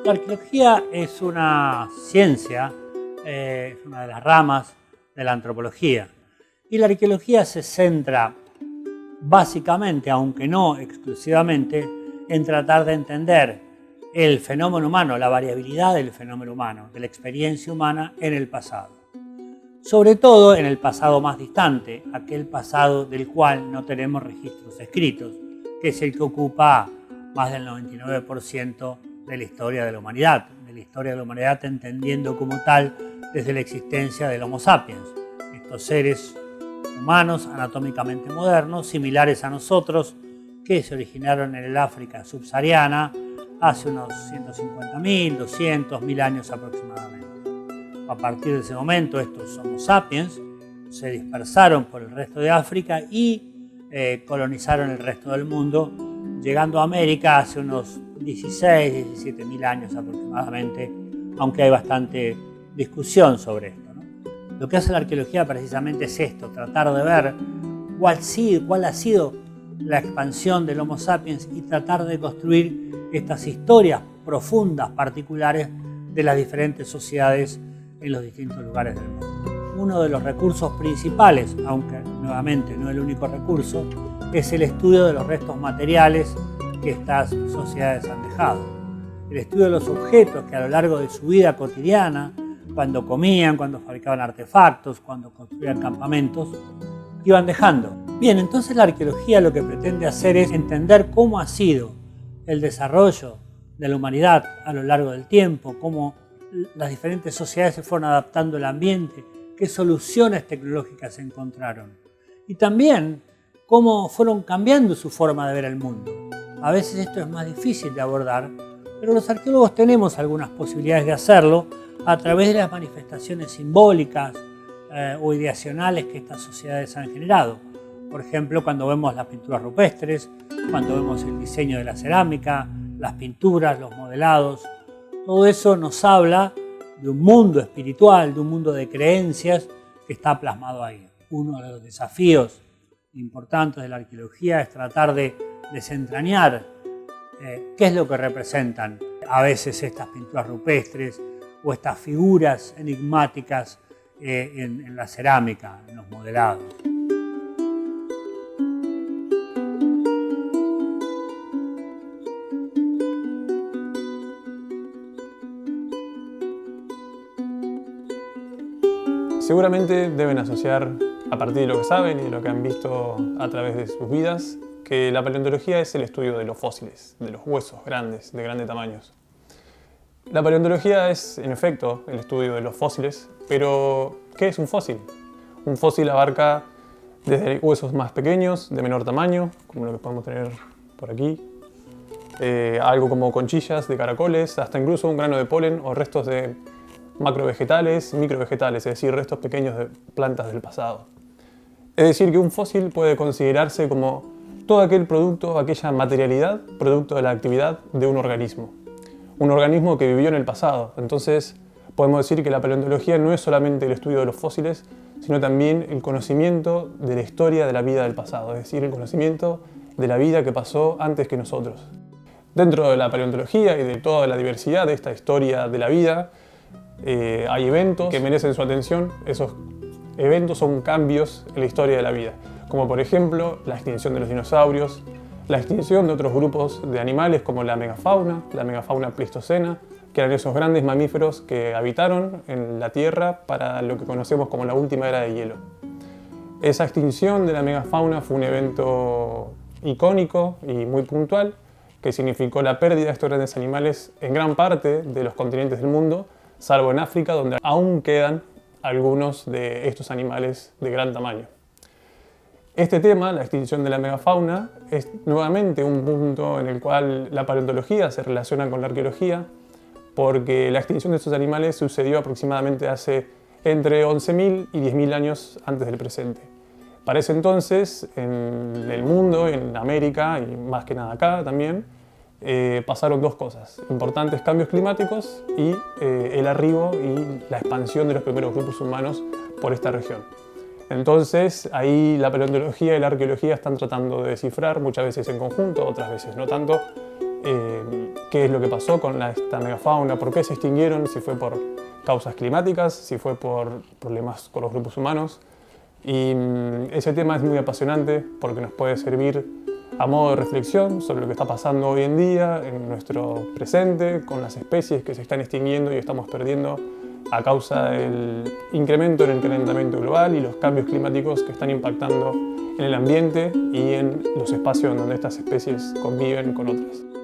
La arqueología es una ciencia, es una de las ramas de la antropología. Y la arqueología se centra básicamente, aunque no exclusivamente, en tratar de entender el fenómeno humano, la variabilidad del fenómeno humano, de la experiencia humana en el pasado. Sobre todo en el pasado más distante, aquel pasado del cual no tenemos registros escritos, que es el que ocupa más del 99% de la historia de la humanidad entendiendo como tal desde la existencia del Homo sapiens, estos seres humanos anatómicamente modernos, similares a nosotros, que se originaron en el África subsahariana hace unos 150.000, 200.000 años aproximadamente. A partir de ese momento, estos Homo sapiens se dispersaron por el resto de África y colonizaron el resto del mundo, llegando a América hace unos 16, 17.000 años aproximadamente, aunque hay bastante discusión sobre esto, ¿no? Lo que hace la arqueología precisamente es esto, tratar de ver cuál ha sido la expansión del Homo sapiens y tratar de construir estas historias profundas, particulares de las diferentes sociedades en los distintos lugares del mundo. Uno de los recursos principales, aunque nuevamente no el único recurso, es el estudio de los restos materiales que estas sociedades han dejado. El estudio de los objetos que a lo largo de su vida cotidiana, cuando comían, cuando fabricaban artefactos, cuando construían campamentos, iban dejando. Bien, entonces la arqueología lo que pretende hacer es entender cómo ha sido el desarrollo de la humanidad a lo largo del tiempo, cómo las diferentes sociedades se fueron adaptando al ambiente, qué soluciones tecnológicas se encontraron y también cómo fueron cambiando su forma de ver el mundo. A veces esto es más difícil de abordar, pero los arqueólogos tenemos algunas posibilidades de hacerlo a través de las manifestaciones simbólicas o ideacionales que estas sociedades han generado. Por ejemplo, cuando vemos las pinturas rupestres, cuando vemos el diseño de la cerámica, las pinturas, los modelados, todo eso nos habla de un mundo espiritual, de un mundo de creencias que está plasmado ahí. Uno de los desafíos importantes de la arqueología es tratar de desentrañar qué es lo que representan a veces estas pinturas rupestres o estas figuras enigmáticas en la cerámica, en los modelados. Seguramente deben asociar, a partir de lo que saben y de lo que han visto a través de sus vidas, que la paleontología es el estudio de los fósiles, de los huesos grandes, de grandes tamaños. La paleontología es, en efecto, el estudio de los fósiles, pero ¿qué es un fósil? Un fósil abarca desde huesos más pequeños, de menor tamaño, como lo que podemos tener por aquí, algo como conchillas de caracoles, hasta incluso un grano de polen o restos de macrovegetales, microvegetales, es decir, restos pequeños de plantas del pasado. Es decir, que un fósil puede considerarse como todo aquel producto, aquella materialidad, producto de la actividad de un organismo. Un organismo que vivió en el pasado. Entonces, podemos decir que la paleontología no es solamente el estudio de los fósiles, sino también el conocimiento de la historia de la vida del pasado, es decir, el conocimiento de la vida que pasó antes que nosotros. Dentro de la paleontología y de toda la diversidad de esta historia de la vida, hay eventos que merecen su atención. Esos eventos son cambios en la historia de la vida, como por ejemplo la extinción de los dinosaurios, la extinción de otros grupos de animales como la megafauna pleistocena, que eran esos grandes mamíferos que habitaron en la Tierra para lo que conocemos como la última era de hielo. Esa extinción de la megafauna fue un evento icónico y muy puntual que significó la pérdida de estos grandes animales en gran parte de los continentes del mundo, salvo en África, donde aún quedan algunos de estos animales de gran tamaño. Este tema, la extinción de la megafauna, es nuevamente un punto en el cual la paleontología se relaciona con la arqueología, porque la extinción de estos animales sucedió aproximadamente hace entre 11.000 y 10.000 años antes del presente. Para ese entonces, en el mundo, en América y más que nada acá también, pasaron dos cosas: importantes cambios climáticos y el arribo y la expansión de los primeros grupos humanos por esta región. Entonces, ahí la paleontología y la arqueología están tratando de descifrar, muchas veces en conjunto, otras veces no tanto, qué es lo que pasó con esta megafauna, por qué se extinguieron, si fue por causas climáticas, si fue por problemas con los grupos humanos. Y ese tema es muy apasionante porque nos puede servir a modo de reflexión sobre lo que está pasando hoy en día, en nuestro presente, con las especies que se están extinguiendo y estamos perdiendo a causa del incremento en el calentamiento global y los cambios climáticos que están impactando en el ambiente y en los espacios donde estas especies conviven con otras.